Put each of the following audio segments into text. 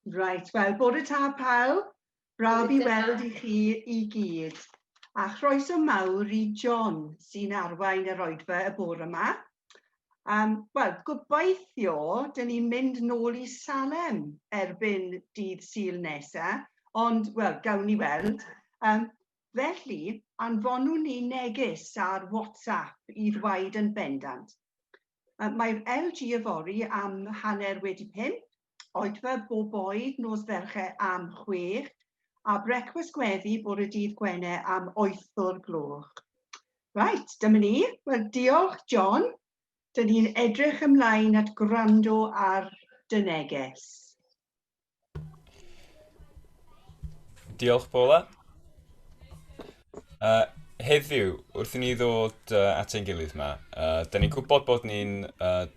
Right, wel, bore ta pawb, braf i weld i chi i gyd. A chroeso mawr i John sy'n arwain yr Oedfa y bore yma. Wel, gobeithio, dyn ni'n mynd nôl i Salem erbyn dydd Sul nesa, ond, wel, gawn ni weld. Felly, anfonwn ni neges ar WhatsApp i ddweud yn bendant. Mae'r LG yfory am 4:45, Oedfa bob oed nos Fercher am 6, a brecwast gweddi bore dydd Gwener am 8 o'r gloch. Right, dyma ni. Wel, diolch John. Dyn ni'n edrych ymlaen at gwrando ar dy neges. Diolch Paula. Heddiw, wrth i ni ddod at ein gilydd yma, da ni'n gwybod bod ni'n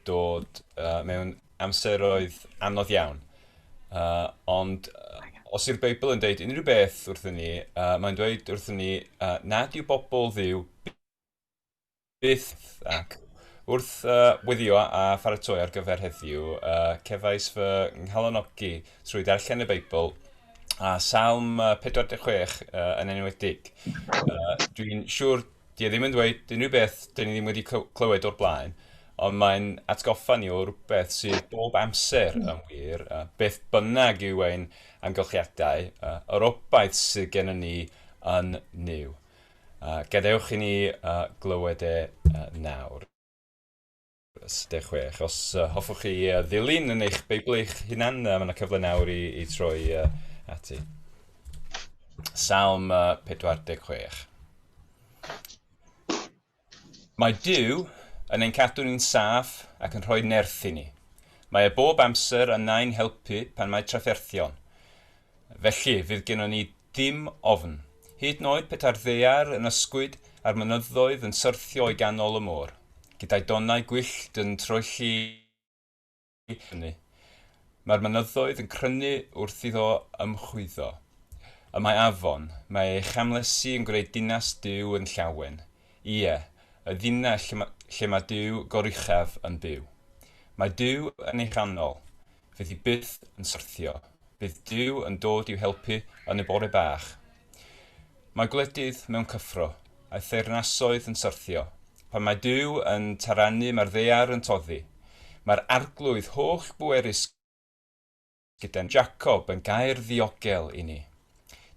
dod mewn amseroedd anodd iawn. Ond os yw'r Beibl yn dweud unrhyw beth wrthyn ni, mae'n dweud wrthyn ni nad yw bobl ddiw byth ac wrth weddio a pharatoi ar gyfer heddiw, cefais fy nghalanogi trwy darllen y Beibl a Salem 46 yn enwedig. Dwi'n siŵr di e ddim yn dweud unrhyw beth dyn ni ddim wedi clywed o'r blaen, ond mae'n atgoffa ni o rhywbeth sydd bob amser yn wir, beth bynnag yw ein amgylchiadau, yr obaith sydd gennym ni yn niw. Gadewch i ni glywed e nawr. Ysde 6. Os hoffwch chi ddilyn yn eich Beibl eich hunan, mae yna cyfle nawr i troi ati. Salem 46. Mae Duw yn ein cadw ni'n saff ac yn rhoi nerth i ni. Mae e bob amser yn nain helpu pan mae trafferthion. Felly fydd gennym ni ddim ofn. Hyd yn oed peta'r ddaear yn ysgwyd a'r mynyddoedd yn syrthio i ganol y môr, gyda'i donau gwyllt yn troelli hynny. Mae'r mynyddoedd yn crynu wrth iddo ymchwyddo. Y mae afon, mae ei chamlesu yn gwneud dinas Duw yn llawen. Ie, y ddinas lle mae Duw goruchaf yn byw. Mae Duw yn ei chanol, fydd hi byth yn syrthio. Bydd Duw yn dod i'w helpu yn y bore bach. Mae gwledydd mewn cyffro, a'i theyrnasoedd yn syrthio. Pan mae Duw yn taranu mae'r ddaear yn toddi. Mae'r arglwydd holl bwerus gyda'n Jacob yn gair ddiogel i ni.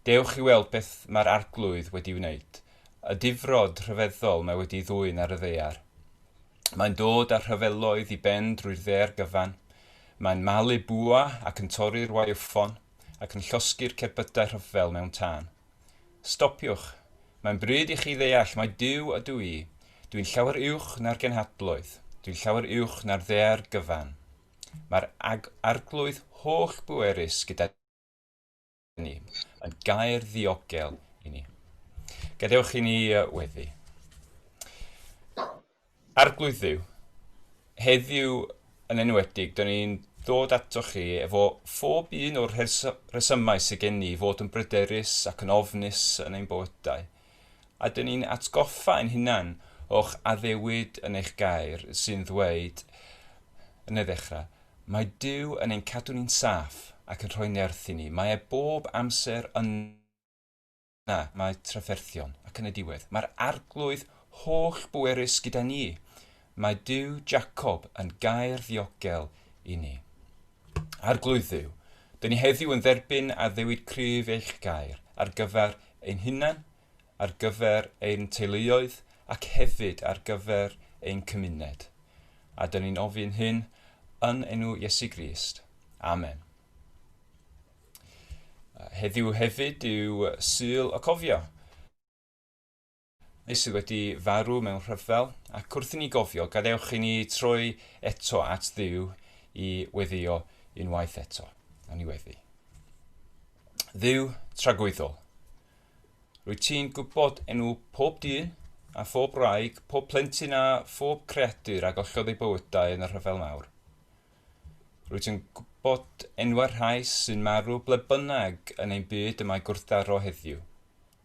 Dewch i weld beth mae'r arglwydd wedi wneud. Y difrod rhyfeddol mae wedi ddwyn ar y ddaear. Mae'n dod â'r rhyfeloedd i ben drwy'r ddaear gyfan. Mae'n malu bwa ac yn torri'r waywffon ac yn llosgu'r cerbydau rhyfel mewn tân. Stopiwch. Mae'n bryd i chi ddeall mae Duw ydw i. Dwi'n llawer uwch na'r genhadloedd. Dwi'n llawer uwch na'r ddaear gyfan. Mae'r arglwydd holl bwerus gyda ni yn gair ddiogel i ni. Gadewch i ni weddi. Arglwydd Dduw. Heddiw yn enwedig, dyn ni'n dod ato chi efo phob un o'r rhesymau sydd gen ni fod yn bryderus ac yn ofnus yn ein bywydau. A dyn ni'n atgoffa ein hunan o'ch addewid yn eich gair sy'n ddweud yn y ddechrau. Mae Duw yn ein cadw ni'n saff ac yn rhoi nerth i ni. Mae e bob amser yna, mae trafferthion ac yn y diwedd. Mae'r arglwydd holl bwerus gyda ni. Mae Duw Jacob yn gair ddiogel i ni. Arglwydd Dduw. Dyn ni heddiw yn dderbyn a ddewid cryf eich gair ar gyfer ein hunan, ar gyfer ein teuluoedd ac hefyd ar gyfer ein cymuned. A dyn ni'n ofyn hyn yn enw Iesu Grist. Amen. Heddiw hefyd yw Sul y Cofio. Sydd wedi farw mewn rhyfel, ac wrth i ni gofio, gadewch i ni troi eto at Dduw i weddio unwaith eto. A ni weddi. Dduw tragwyddol. Rwyt ti'n gwybod enw pob dyn a phob wraig, pob plentyn a phob creadur a gollodd ei bywydau yn y rhyfel mawr. Rwyt yn gwybod enwau'r rhai sy'n marw ble bynnag yn ein byd y mae gwrthdaro heddiw.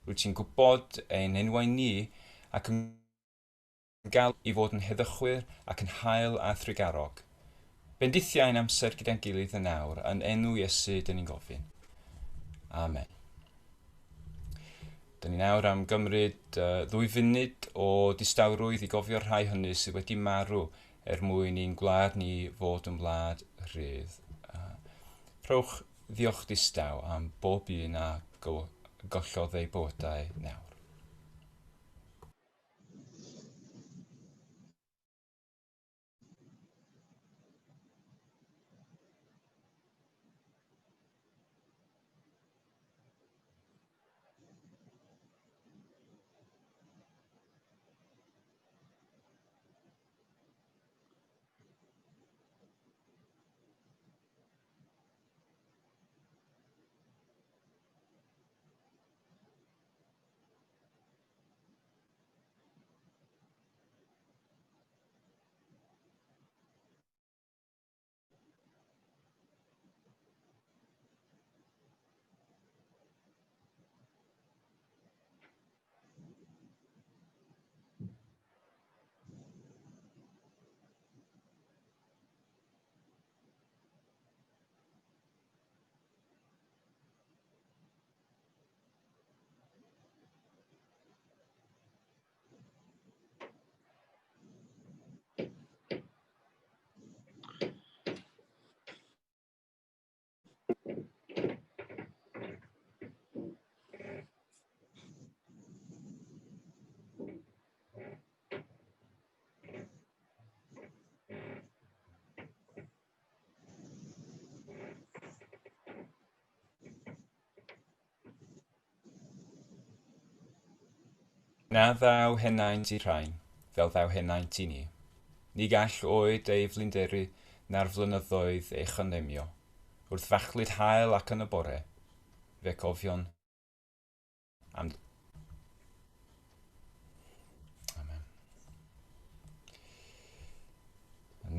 Rwyt ti'n gwybod ein enwau ni ac yn gael i fod yn heddychwyr ac yn hael a thrigarog. Bendithiau'n amser gyda'n gilydd yn nawr, yn enw Iesu dyn ni'n gofyn. Amen. Dyn ni nawr am gymryd 2 funud o distawrwydd i gofio rhai hynny sydd wedi marw mwyn i'n gwlad ni fod yn wlad rhydd. Rhowch ddiolch distaw am bob un a gollodd ei bywydau nawr. Na ddaw henaint i rhain, fel ddaw henaint i ni. Ni gall oed ei flinderu na'r flynyddoedd ei chonemio. Wrth fachlyd hael ac yn y bore, fe cofion am... Amen.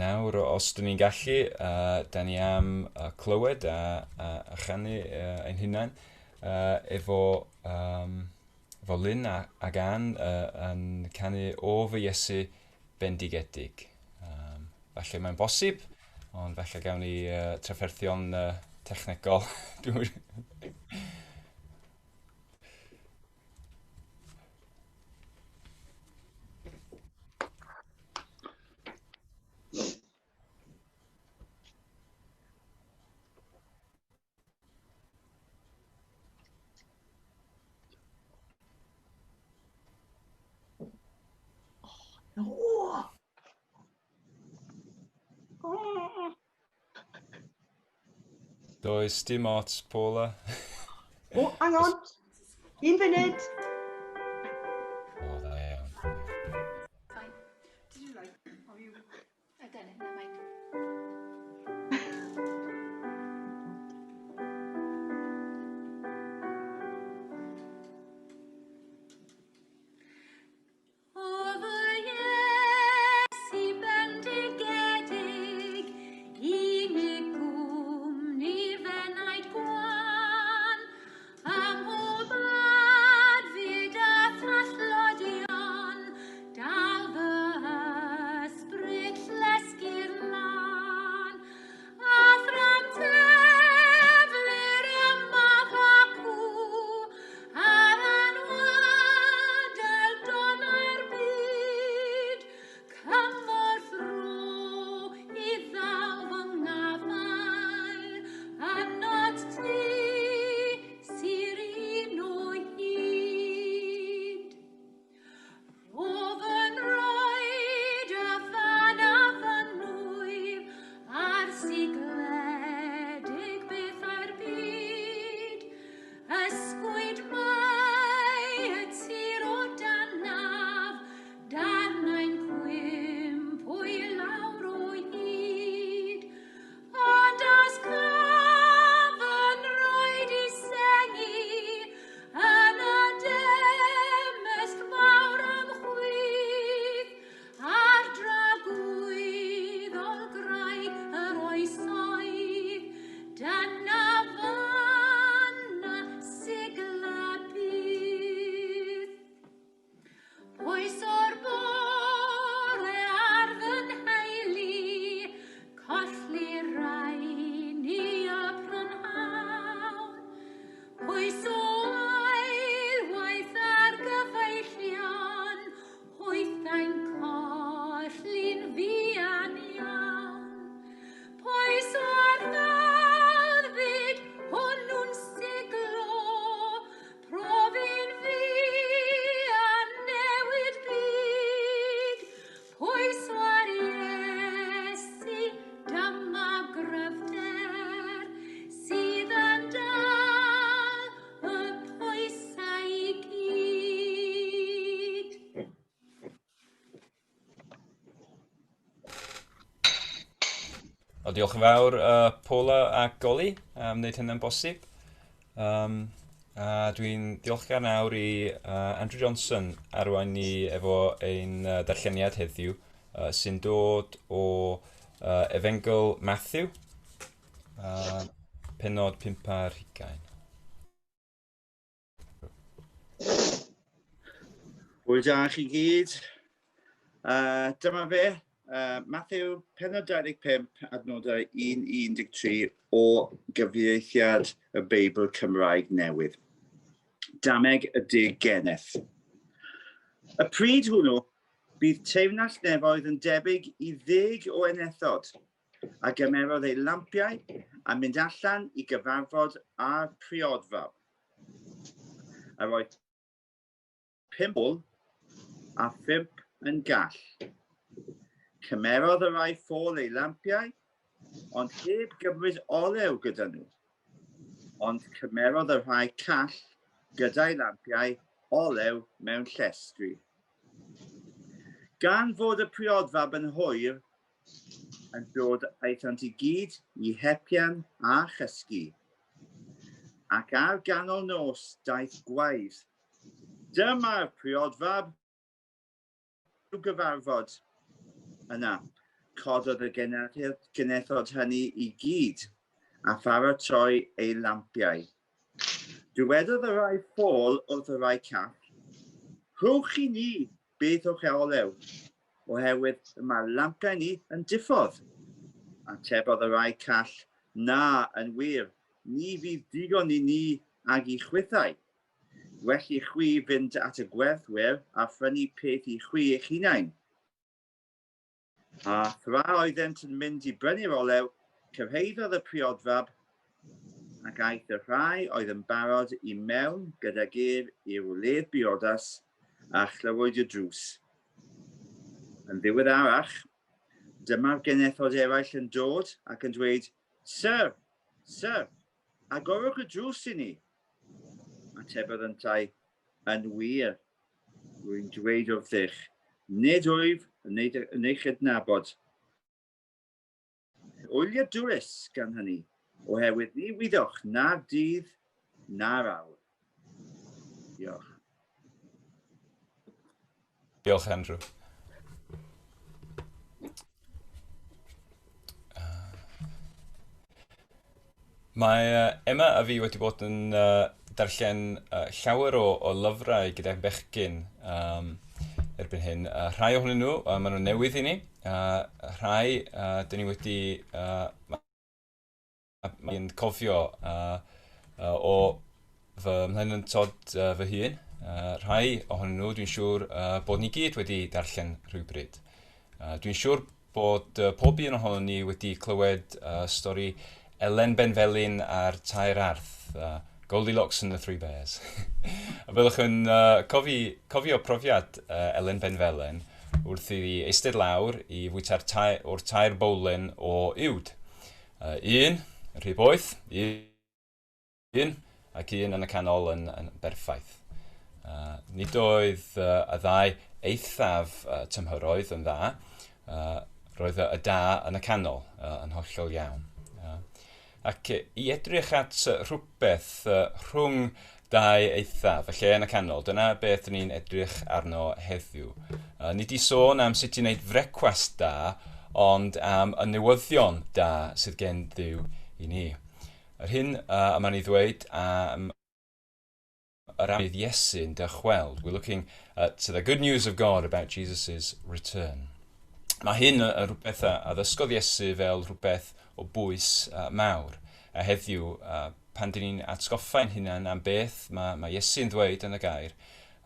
Nawr, os dyn ni'n gallu, da ni am clywed a chanu ein hunain efo Lyn ac Ann yn canu o fy Iesu bendigedig. Falle mae'n bosib, ond falle gawn ni trafferthion technegol. Oh. Does dim ots, Paula. Oh, hang on. 1 funud. O, dda iawn. Fine. Did you like? Are you? I've done it, never mind. Diolch yn fawr Paula a Goli am wneud hynny'n bosib. Dwi'n diolchgar nawr i Andrew Johnson arwain ni efo ein darlleniad heddiw sy'n dod o Efengl Mathew, penod 5 ar 20. Hwyl da chi gyd. Dyma fe, Mathew penod 25 adnodau 1-13 o gyfieithiad y Beibl Cymraeg newydd. Dameg y Degeneth. Y pryd hwnnw, bydd teyrnas nefoedd yn debyg i 10 o enethod, a gymerodd ei lampiau a mynd allan i gyfarfod â'r priodfa. A roedd 5 ôl a 5 yn gall. Cymerodd y rai ffôl ei lampiau, ond heb gymryd olew gyda nhw. Ond cymerodd y rhai call gyda'i lampiau olew mewn llestri. Gan fod y priodfab yn hwyr, yn dod aethant i gyd i hepian a chysgu. Ac ar ganol nos daeth gwaith. Dyma'r priodfab i'w gyfarfod. Yna, cododd y genethod hynny i gyd a pharatoi ei lampiau. Dywedodd y rai ffôl wrth y rai call, rhowch i ni beth o'ch olew, oherwydd mae'r lampiau ni yn diffodd. Atebodd y rai call, na, yn wir, ni fydd digon i ni ag i chwithau. Well i chwi fynd at y gwerthwyr a phrynu peth i chwi eich hunain. A thra oeddent yn mynd i brynu'r olew, cyrhaeddodd y priodfab ac aeth y rhai oedd yn barod i mewn gyda gef i'r wledd biodas a chlywyd y drws. Yn ddiweddarach, dyma'r genethod eraill yn dod ac yn dweud, Sir, agorwch y drws i ni. Atebodd yntau, yn wir, rwy'n dweud wrthych, nid wyf yn eich adnabod. Wyliau dwys gan hynny, oherwydd ni wyddwch na'r dydd na'r awr. Diolch. Diolch, Andrew. Mae Emma a fi wedi bod yn darllen llawer o lyfrau gyda'r bechgyn erbyn hyn. Rhai ohonyn nhw, maen nhw'n newydd i ni. Rhai, dyn ni wedi mae'n cofio o fy mhlynantod fy hun. Rhai ohonyn nhw, dwi'n siŵr bod ni gyd wedi darllen rhywbryd. Dwi'n siŵr bod pob un ohonyn ni wedi clywed stori Elen Benfelyn a'r tair arth, Goldilocks and the Three Bears. A byddwch yn cofio profiad Elen Benfelyn wrth iddi eistedd lawr i fwyta'r o'r tair bowlen o uwd. Un, yn rhy boeth, un, ac un yn y canol yn berffaith. Nid oedd y ddau eithaf tymhoroedd yn dda, roedd y da yn y canol yn hollol iawn. Ac i edrych at rhywbeth rhwng dau eithaf, y lle yn y canol, dyna beth ni'n edrych arno heddiw. Nid i sôn am sut i wneud frecwast da, ond am y newyddion da sydd gen Dduw i ni. Yr hyn yma ni ddweud am yr amrydd Iesu'n dychweld. We're looking at the good news of God about Jesus' return. Mae hyn yn rhywbeth a ddysgodd Iesu fel rhywbeth o bwys mawr. A heddiw, pan dyn ni'n atgoffa'n hunan am beth mae Iesu'n ddweud yn y gair,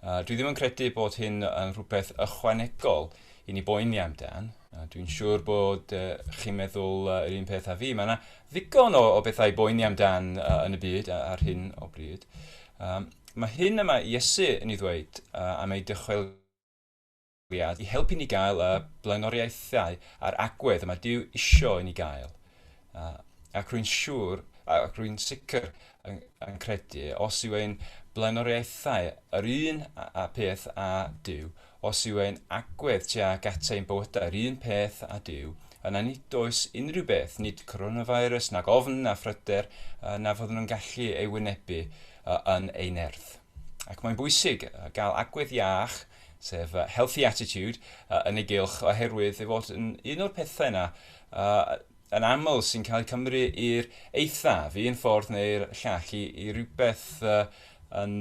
dwi ddim yn credu bod hyn yn rhywbeth ychwanegol i ni boeni amdan. Dwi'n siŵr bod chi'n meddwl yr un peth a fi. Mae yna ddigon o bethau boeni amdan yn y byd ar hyn o bryd. Mae hyn yma Iesu yn ei ddweud am ei dychweliad i helpu ni gael y blaenoriaethau a'r agwedd yma Duw isio i ni gael. Ac rwy'n siŵr, ac rwy'n sicr yn credu, os yw ein blaenoriaethau yr un a peth a Duw, os yw ein agwedd tuag at ein bywydau yr un peth a Duw, yna nid oes unrhyw beth, nid coronavirus, nag ofn na phryder, na fod nhw'n gallu ei wynebu yn ei nerth. Ac mae'n bwysig gael agwedd iach, sef healthy attitude, yn ei gylch oherwydd ei fod yn un o'r pethau yna yn aml sy'n cael ei cymru i'r eithaf, un ffordd neu'r llall i rhywbeth yn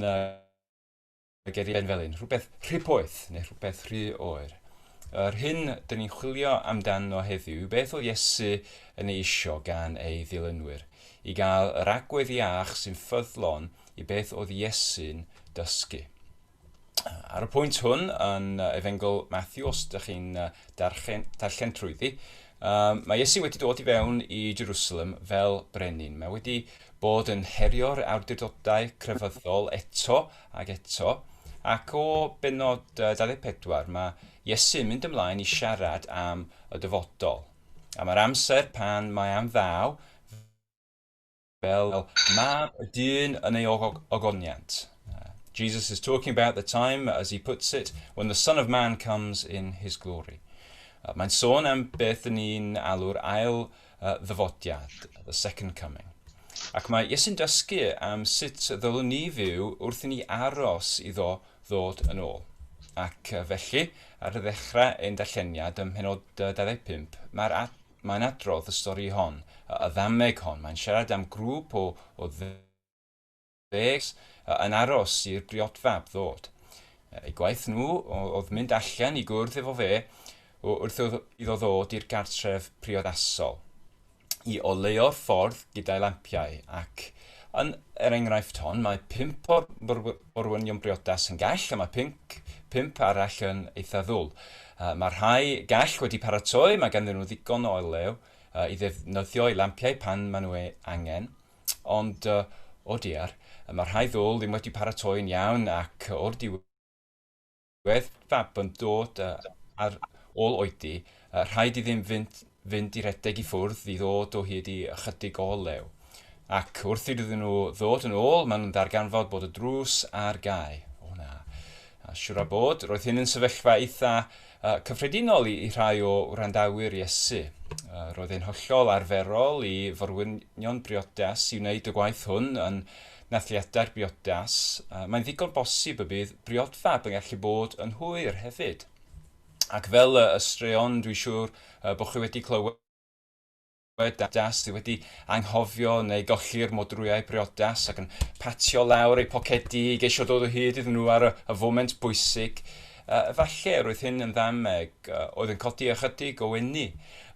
geiriau'n felyn, rhywbeth rhy poeth neu rhywbeth rhy oer. Yr hyn dyn ni'n chwilio amdano heddiw, beth oedd Iesu yn ei isio gan ei ddilynwyr, i gael yr agwedd iach sy'n ffyddlon i beth oedd Iesu'n dysgu. Ar y pwynt hwn yn Efengol Mathew, os ydych chi'n darllen trwyddi, mae Iesu wedi dod i fewn i Jerusalem fel brenin. Mae wedi bod yn herio'r awdurdodau crefyddol eto ac eto, ac o benod 24 mae Iesu'n mynd ymlaen i siarad am y dyfodol. A mae'r amser pan mae am ddaw fel mab y dyn yn ei ogoniant. Jesus is talking about the time, as he puts it, when the Son of Man comes in his glory. Mae'n sôn am beth ni'n alw'r ail ddyfodiad, the second coming. Ac mae Iesu'n dysgu am sut ddylwn ni fyw wrth i ni aros iddo ddod yn ôl. Ac felly, ar y ddechrau ein darlleniad ym mhenod 25, mae'n adrodd y stori hon, y ddameg hon. Mae'n siarad am grŵp o ddegs yn aros i'r briodfab ddod. Eu gwaith nhw oedd mynd allan i gwrdd efo fe wrth iddo ddod i'r gartref priodasol, i oleo'r ffordd gyda'i lampiau, ac yn yr enghraifft hon, mae 5 o'r borwynion briodas yn gall, a mae 5 arall yn eitha ddwl. Mae rhai gall wedi paratoi, mae ganddyn nhw ddigon o olew i ddefnyddio i lampiau pan maen nhw angen, ond o diar, mae rhai ddwl ddim wedi paratoi'n iawn, ac o'r diwedd fab yn dod ar ôl oedi, rhaid i ddim fynd i redeg i ffwrdd i ddod o hyd i ychydig o olew. Ac wrth iddyn nhw ddod yn ôl, maen nhw'n darganfod bod y drws ar gau. O na. A siwr a bod, roedd hyn yn sefyllfa eitha cyffredinol i rhai o wrandawyr Iesu. Roedd e'n hollol arferol i forwynion briodas i wneud y gwaith hwn yn nathliadau'r briodas. Mae'n ddigon bosib y bydd briodfab yn gallu bod yn hwyr hefyd. Ac fel y straeon, dwi'n siŵr bod chi wedi clywed briodas, sy wedi anghofio neu golli'r modrwyau briodas ac yn patio lawr eu pocedi i geisio dod o hyd iddyn nhw ar y foment bwysig. Falle roedd hyn yn ddameg oedd yn codi ychydig o wenni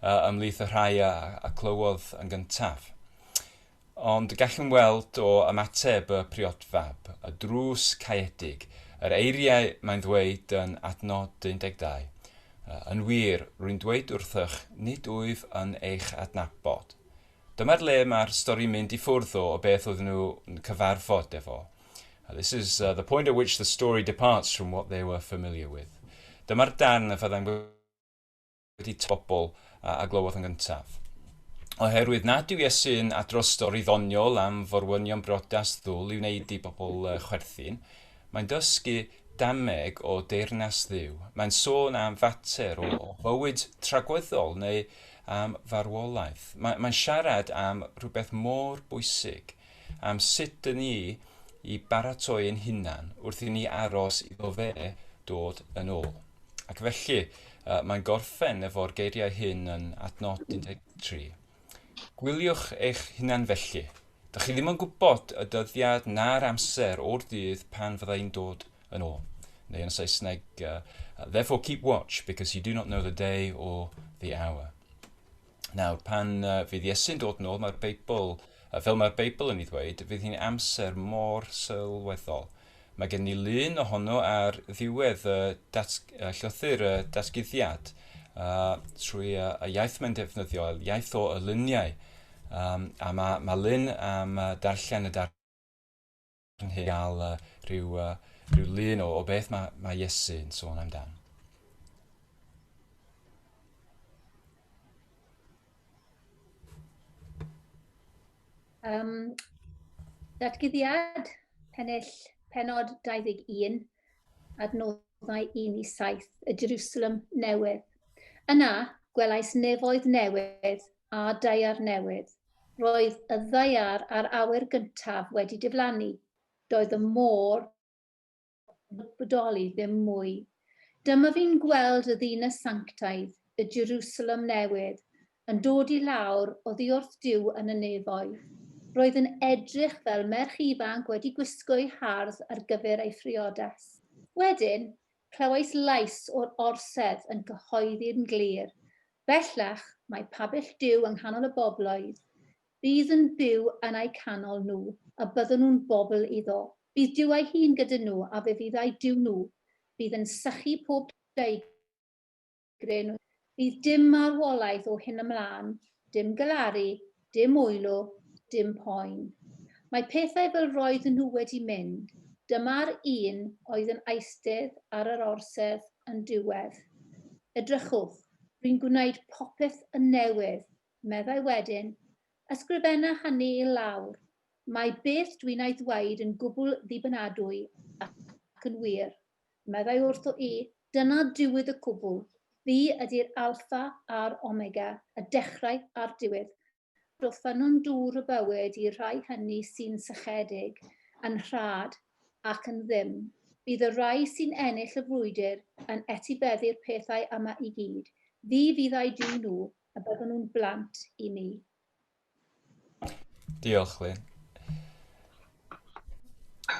ymhlith y rhai a clywodd yn gyntaf. Ond gallwn weld o ymateb y priodfab, y drws caeedig, yr eiriau mae'n ddweud yn adnod 12. Yn wir, rwy'n dweud wrthych, nid wyf yn eich adnabod. Dyma'r le mae'r stori mynd i ffwrdd o beth oedden nhw'n cyfarfod efo. This is the point at which the story departs from what they were familiar with. Dyma'r darn y fyddai'n wedi bobl a glywodd yn gyntaf. Oherwydd nad yw Iesu'n adrodd stori ddoniol am forwynion briodas ddwl i wneud i bobl chwerthin, mae'n dysgu dameg o deyrnas dduw. Mae'n sôn am fater o fywyd tragweddol neu am farwolaeth. Mae'n siarad am rhywbeth mor bwysig, am sut dyn ni i baratoi ein hunan wrth i ni aros iddo fe dod yn ôl. Ac felly, mae'n gorffen efo'r geiriau hyn yn adnod 13. Gwyliwch eich hunan felly. Dych chi ddim yn gwybod y dyddiad na'r amser o'r dydd pan fyddai'n dod yn ôl. Neu yn Saesneg, therefore keep watch, because you do not know the day or the hour. Nawr, pan fydd Iesu'n dod yn ôl, fel mae'r Beibl yn ei ddweud, fydd hi'n amser mor sylweddol. Mae gen ni lun ohono ar ddiwedd llythyr y datguddiad trwy y iaith mae'n defnyddio, iaith o luniau. A mae lun am darllen y darn hyn gael rhyw lun o beth mae Iesu'n sôn amdan. Datguddiad penod 21, adnoddau 1 i 7, y Jerusalem newydd. Yna, gwelais nefoedd newydd a daear newydd. Roedd y ddaear a'r awyr gyntaf wedi diflannu. Doedd y môr bodoli ddim mwy. Dyma fi'n gweld y ddinas sanctaidd, y Jerusalem newydd, yn dod i lawr oddi wrth Duw yn y nefoedd. Roedd yn edrych fel merch ifanc wedi gwisgo'i hardd ar gyfer ei phriodas. Wedyn, clywais lais o'r orsedd yn cyhoeddi'n glir. Bellach, mae pabell Duw yng nghanol y bobloedd. Bydd yn byw yn eu canol nhw, a byddwn nhw'n bobl iddo. Bydd Duw ei hun gyda nhw, a fe fydd ei Duw nhw. Bydd yn sychu pob deigryn. Bydd dim marwolaeth o hyn ymlaen, dim galaru, dim wylo, dim poen. Mae pethau fel roedden nhw wedi mynd. Dyma'r un oedd yn eistedd ar yr orsedd yn diwedd. Edrychwch, rwy'n gwneud popeth yn newydd, meddai wedyn, ysgrifenna hynny i lawr. Mae beth dwi'n ei ddweud yn gwbl ddibynadwy ac yn wir. Meddai wrtho i, dyna diwedd y cwbl. Fi ydy'r alpha a'r omega, y dechrau a'r diwedd. Roedd ffynnon dŵr y bywyd i rai hynny sy'n sychedig, yn rhad ac yn ddim. Bydd y rai sy'n ennill y frwydr yn etibeddu'r pethau yma i gyd. Fi fydd ei Duw nhw, a byddwn nhw'n blant i mi. Diolch, Lyn.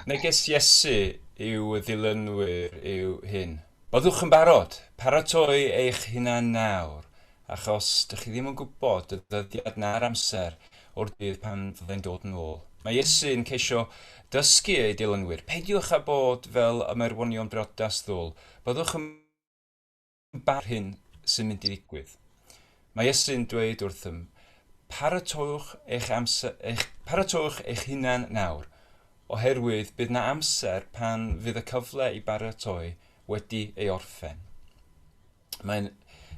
Neges Iesu i'w ddilynwyr yw hyn. Byddwch yn barod, paratoi eich hunan nawr, achos dych chi ddim yn gwybod y ddyddiad na'r amser o'r dydd pan fyddai'n dod yn ôl. Mae Iesu yn ceisio dysgu ei dilynwyr. Peidiwch â bod fel y merwonion briodas ddwl. Byddwch yn bar hyn sy'n mynd i ddigwydd. Mae Iesu'n dweud wrthym, paratowch eich hunan nawr, oherwydd bydd na amser pan fydd y cyfle i baratoi wedi ei orffen. Mae'n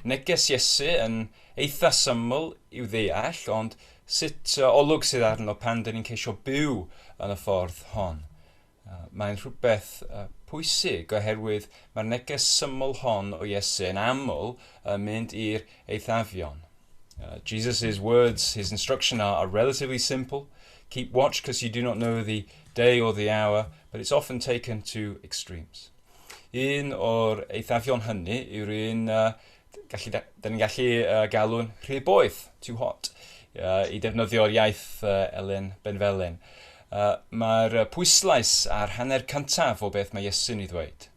neges Iesu yn eitha syml i'w ddeall, ond sut olwg sydd arno pan dyn ni'n ceisio byw yn y ffordd hon. Mae'n rhywbeth pwysig oherwydd mae'r neges syml hon o Iesu yn aml yn mynd i'r eithafion. Jesus' words, his instruction are relatively simple. Keep watch because you do not know the day or the hour, but it's often taken to extremes. Un o'r eithafion hynny yw'r un da ni'n gallu galw'n rhy boeth, too hot, i defnyddio'r iaith Elen Benfelyn. Mae'r pwyslais ar hanner cyntaf o beth mae Iesu'n ei ddweud.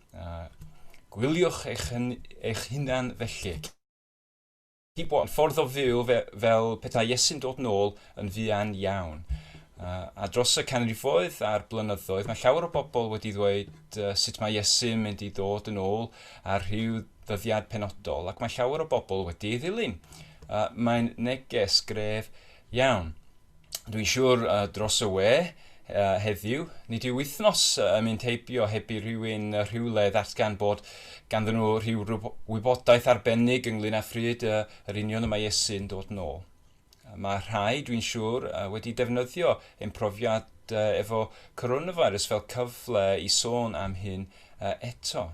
Gwyliwch eich hunan felly. Ffordd o fyw fel petai Iesu'n dod yn ôl yn fuan iawn. A dros y canrifoedd a'r blynyddoedd, mae llawer o bobl wedi dweud sut mae Iesu'n mynd i ddod yn ôl ar rhyw ddyddiad penodol, ac mae llawer o bobl wedi ei ddilyn. Mae'n neges gref iawn. Dwi'n siŵr dros y we heddiw, nid yw wythnos yn mynd heibio heb i rhywle ddatgan bod ganddyn nhw rhyw wybodaeth arbennig ynglyn â phryd yr union y mae Iesu'n dod yn ôl. Mae rhai, dwi'n siŵr, wedi defnyddio ein profiad efo coronavirus fel cyfle i sôn am hyn eto.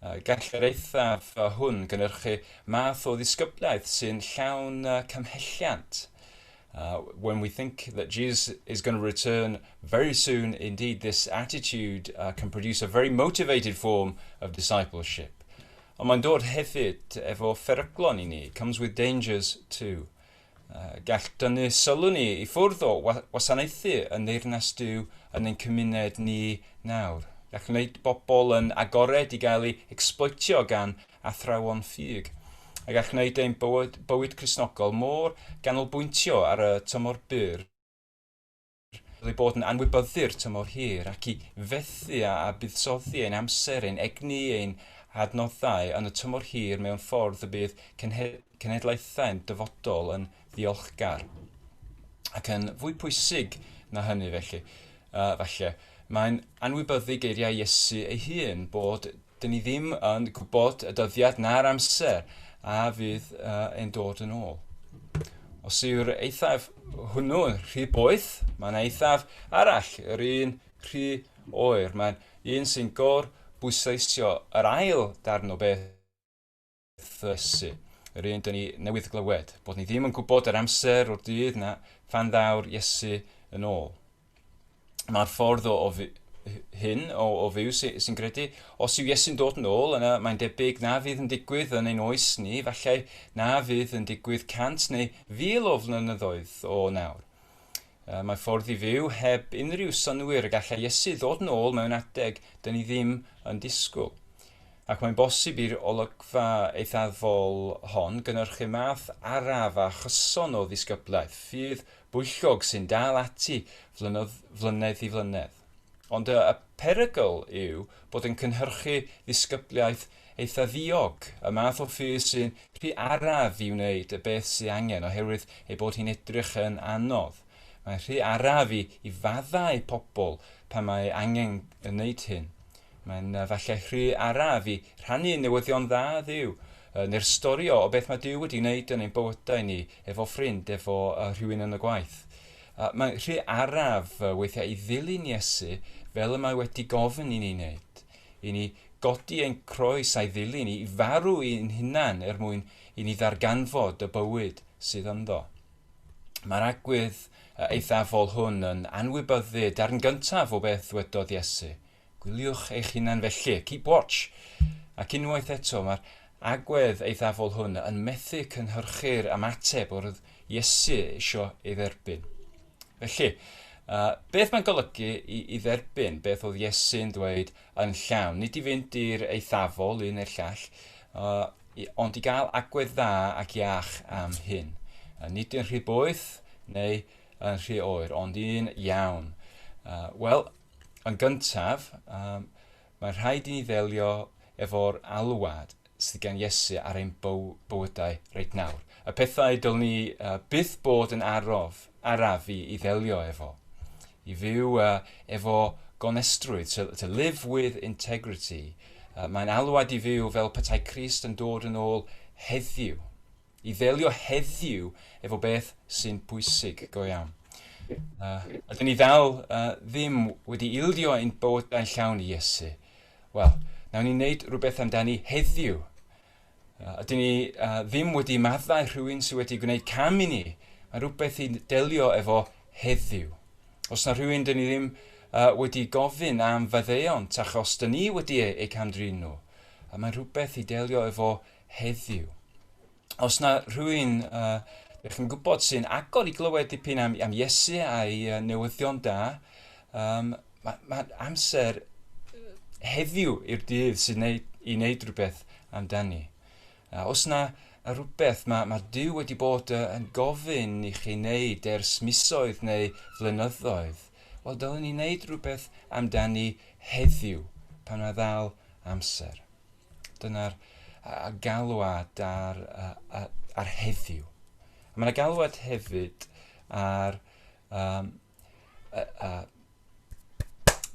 Gall yr eithaf hwn gynhyrchu math o ddisgybliaeth sy'n llawn cymhelliant. When we think that Jesus is going to return very soon, indeed, this attitude can produce a very motivated form of discipleship. Ond mae'n dod hefyd efo pheryglon i ni. It comes with dangers too. Gall dynnu sylw ni i ffwrdd o wasanaethu yn deyrnas Duw yn ein cymuned ni nawr. Gall wneud bobl yn agored i gael ei exploitio gan athrawon ffug. A gall wneud ein bywyd Cristnogol mor ganolbwyntio ar y tymor byr. Bydd bod yn anwybyddu'r tymor hir ac i fethu a buddsoddi ein amser, ein egni, ein adnoddau yn y tymor hir mewn ffordd y bydd cenhedlaethau'n dyfodol yn ddiolchgar. Ac yn fwy pwysig na hynny felly, falle, mae'n anwybyddu geiriau Iesu ei hun bod dyn ni ddim yn gwybod y dyddiad na'r amser a fydd ein dod yn ôl. Os yw'r eithaf hwnnw yn rhy boeth, mae'n eithaf arall, yr un rhy oer. Mae'n un sy'n bwysleisio yr ail darn o beth Iesu. yr un dyn ni newydd glywed, bod ni ddim yn gwybod yr amser o'r dydd na phan ddawr Iesu yn ôl. Mae'r ffordd o hyn o fyw sy'n credu, os yw Iesu'n dod yn ôl, yna mae'n debyg na fydd yn digwydd yn ein oes ni, falle na fydd yn digwydd 100 neu 1000 o flynyddoedd o nawr. Mae ffordd i fyw heb unrhyw synwyr y gallai Iesu ddod yn ôl mewn adeg dyn ni ddim yn disgwyl. Ac mae'n bosib i'r olygfa eithafol hon gynnyrchu math araf a chyson o ddisgyblaeth, ffydd bwyllog sy'n dal ati flynedd i flynedd. Ond y perygl yw bod yn cynhyrchu ddisgybliaeth eitha ddiog, y math o ffydd sy'n rhy araf i wneud y beth sy'n angen oherwydd ei bod hi'n edrych yn anodd. Mae'n rhy araf i faddau pobl pan mae angen wneud hyn. Mae'n falle rhy araf i rhannu newyddion dda Dduw, neu'r stori o beth mae Duw wedi wneud yn ein bywydau ni, efo ffrind, efo rhywun yn y gwaith. Mae'n rhy araf weithiau i ddilyn Iesu fel y mae wedi gofyn i ni wneud. I ni godi ein croes a'i ddilyn, i farw i'n hunan mwyn i ni ddarganfod y bywyd sydd ynddo. Mae'r agwedd eithafol hwn yn anwybyddu darn gyntaf o beth wedodd Iesu. Gwyliwch eich hunan felly, keep watch. Ac unwaith eto, mae'r agwedd eithafol hwn yn methu cynhyrchu'r ymateb o'r Iesu eisiau ei dderbyn. Felly, beth mae'n golygu i dderbyn beth oedd Iesu'n dweud yn llawn? Nid i fynd i'r eithafol un i'r llall, ond i gael agwedd dda ac iach am hyn. Nid yn rhy boeth neu yn rhy oer, ond un iawn. Wel, yn gyntaf, mae'n rhaid i ni ddelio efo'r alwad sydd gen Iesu ar ein bywydau reit nawr. Y pethau dylwn ni byth bod yn araf i ddelio efo. I fyw efo gonestrwydd, to live with integrity. Mae'n alwad i fyw fel petai Crist yn dod yn ôl heddiw. I ddelio heddiw efo beth sy'n pwysig go iawn. Ydyn ni ddal ddim wedi ildio ein bywydau'n llawn i Iesu. Wel, nawn ni wneud rhywbeth amdani heddiw. Ydyn ni ddim wedi maddau rhywun sydd wedi gwneud cam i ni. Mae rhywbeth i delio efo heddiw. Os na rhywun dyn ni ddim wedi gofyn am faddeuont, achos dyn ni wedi eu camdrin nhw, mae rhywbeth i delio efo heddiw. Os na rhywun ych chi'n gwybod sy'n agor i glywed dipyn am Iesu a'i newyddion da, mae amser heddiw i'r dydd sy'n i wneud rhywbeth amdani. Os na rhywbeth mae Duw wedi bod yn gofyn i chi wneud ers misoedd neu flynyddoedd, wel dylwn ni wneud rhywbeth amdani heddiw pan mae ddal amser. Dyna'r galwad ar heddiw. Mae'n galwad hefyd ar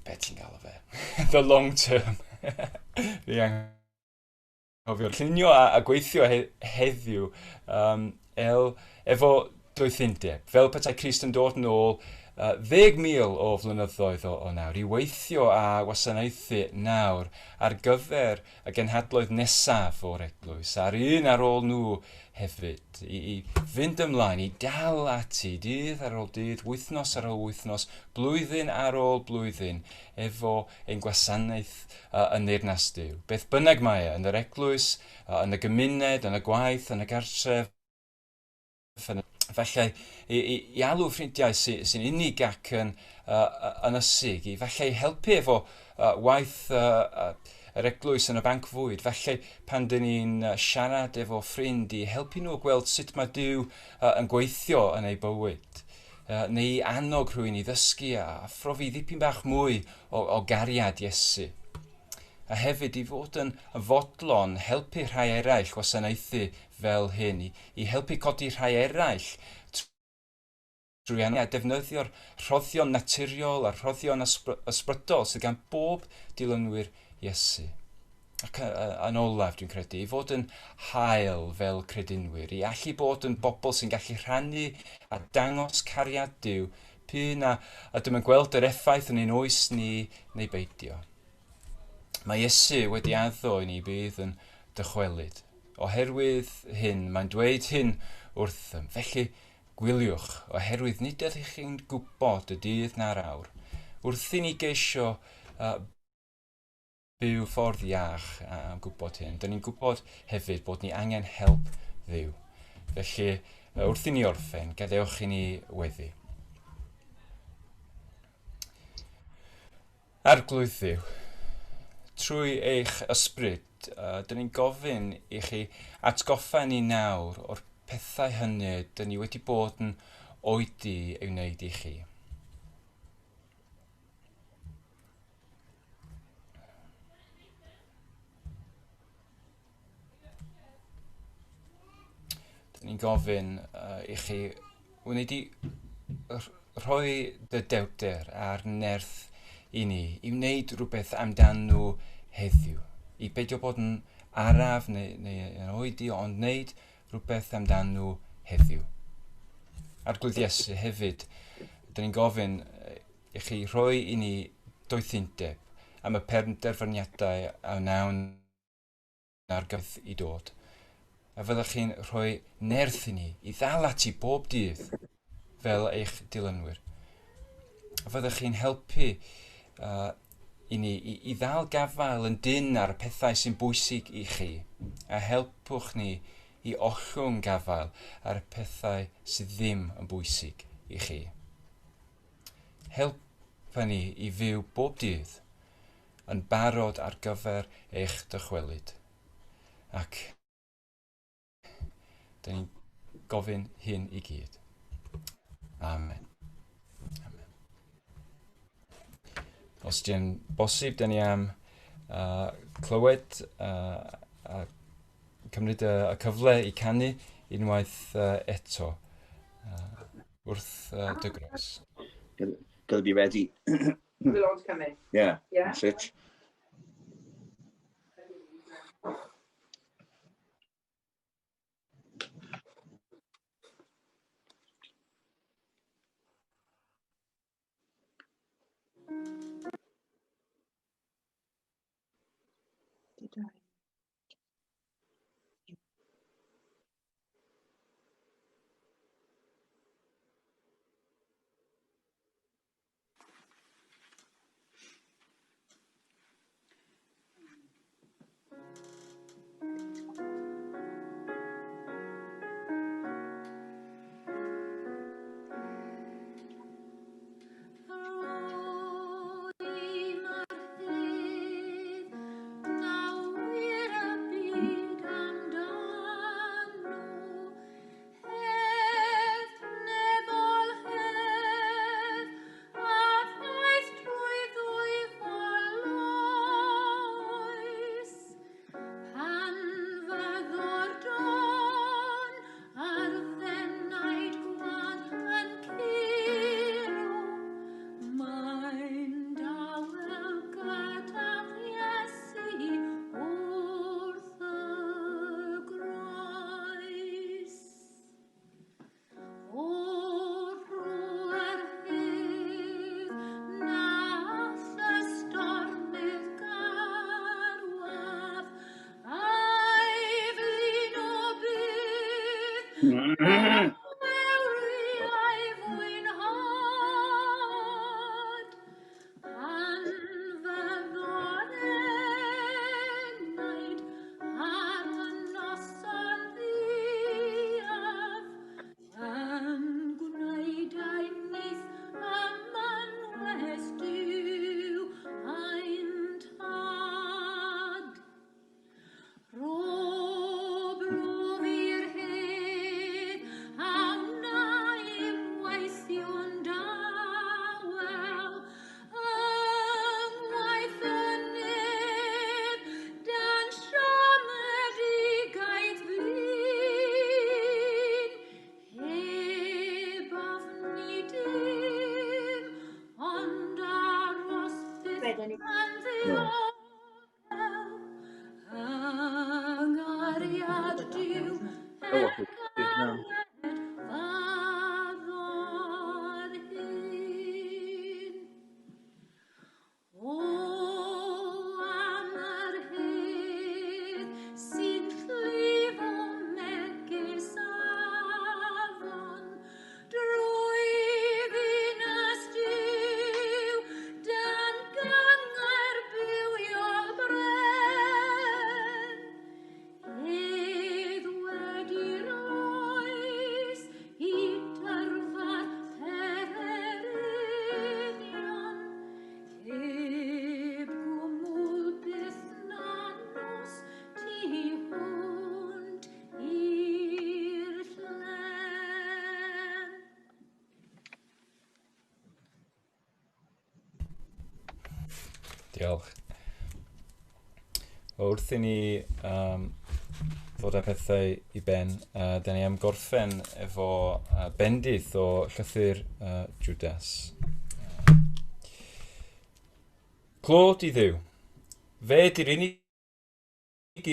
beth ti'n galw fe? The long term. Fi anghofio'r llunio a gweithio heddiw efo dwythundeb. Fel petai Crist yn dod yn ôl 10,000 o flynyddoedd o nawr, i weithio a wasanaethu nawr ar gyfer y genhadloedd nesaf o'r eglwys, a'r un ar ôl nhw hefyd, i fynd ymlaen, i dal ati, dydd ar ôl dydd, wythnos ar ôl wythnos, blwyddyn ar ôl blwyddyn, efo ein gwasanaeth yn Neyrnas Duw. Beth bynnag mae yn yr eglwys, yn y gymuned, yn y gwaith, yn y gartref, falle i alw ffrindiau sy'n unig ac yn ysig, i falle helpu efo waith yr eglwys yn y banc fwyd, falle pan dyn ni'n siarad efo ffrind i helpu nhw gweld sut mae Duw yn gweithio yn ei bywyd, neu i annog rhywun i ddysgu a phrofi ddipyn bach mwy o gariad Iesu. A hefyd i fod yn fodlon helpu rhai eraill wasanaethu fel hyn, i helpu codi rhai eraill trwy defnyddio'r rhoddion naturiol a rhoddion ysbrydol sydd gan bob dilynwyr Iesu. Ac yn olaf dwi'n credu, i fod yn hael fel credinwyr, i allu bod yn bobl sy'n gallu rhannu a dangos cariad Duw, pyn a ydym yn gweld yr effaith yn ein oes ni neu beidio. Mae Iesu wedi addo i ni bydd yn dychwelyd. Oherwydd hyn, mae'n dweud hyn wrthym. Felly, gwyliwch, oherwydd nid ydych chi'n gwybod y dydd na'r awr. Wrth i ni geisio byw ffordd iach am gwybod hyn, dyn ni'n gwybod hefyd bod ni angen help Dduw. Felly, wrth i ni orffen, gadewch i ni weddi. Arglwydd Dduw, trwy eich ysbryd, dyn ni'n gofyn i chi atgoffa ni nawr o'r pethau hynny dyn ni wedi bod yn oedi ei wneud i chi. Dyn ni'n gofyn i chi wneud i rhoi dy dewter a'r nerth i ni, i wneud rhywbeth amdan nhw heddiw. I beidio bod yn araf neu yn oedi, ond wneud rhywbeth amdan nhw heddiw. Arglwydd Iesu hefyd, dyn ni'n gofyn i chi rhoi i ni doethindeb am y penderfyniadau a wnawn ar gyfer i dod. A fyddwch chi'n rhoi nerth i ni i ddal ati bob dydd fel eich dilynwyr. A fyddwch chi'n helpu i ni i ddal gafael yn dyn ar y pethau sy'n bwysig i chi. A helpwch ni i ollwng gafael ar y pethau sydd ddim yn bwysig i chi. Helpa ni i fyw bob dydd yn barod ar gyfer eich dychwelyd. Ac dyn ni'n gofyn hyn i gyd. Amen. Amen. Os di'n bosib, dyn ni am clywed a cymryd y cyfle i canu unwaith eto wrth dy gros. Gotta be ready. The Lord's coming. Yeah, Yeah. that's it. Did I? Sy'n llif Diolch. Wrth i ni ddod â pethau i ben, da ni am gorffen efo bendith o llythyr Judas. Clod i ddiw. Fe di'r unig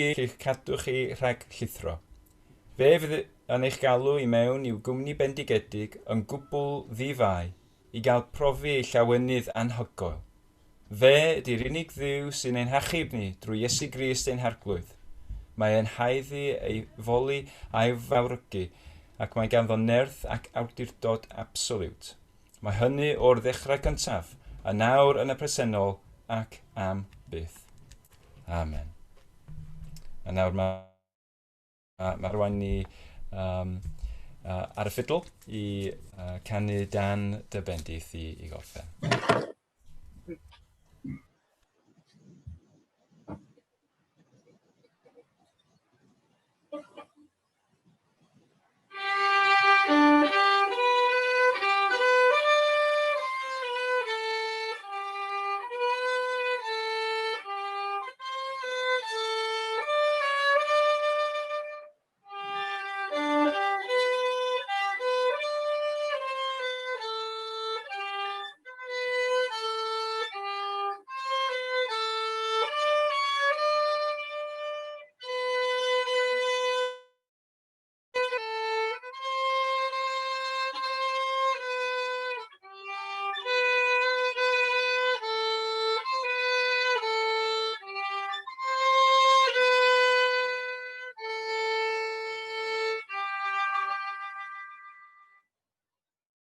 i'ch cadw chi rhag llithro. Fe fydd yn eich galw i mewn i'w gwmni bendigedig yn gwbl ddifau i gael profi ei llawenydd anhygoel. Fe ydy'r unig ddiw sy'n ein hachub ni drwy Iesu Grist ein harglwydd. Mae e'n haeddu ei foli a'i fawrygu ac mae ganddo nerth ac awdurdod absoliwt. Mae hynny o'r ddechrau gyntaf, a nawr yn y presennol ac am byth. Amen. A nawr mae rwan ni ar y ffidl i canu dan dy bendith i gorffen.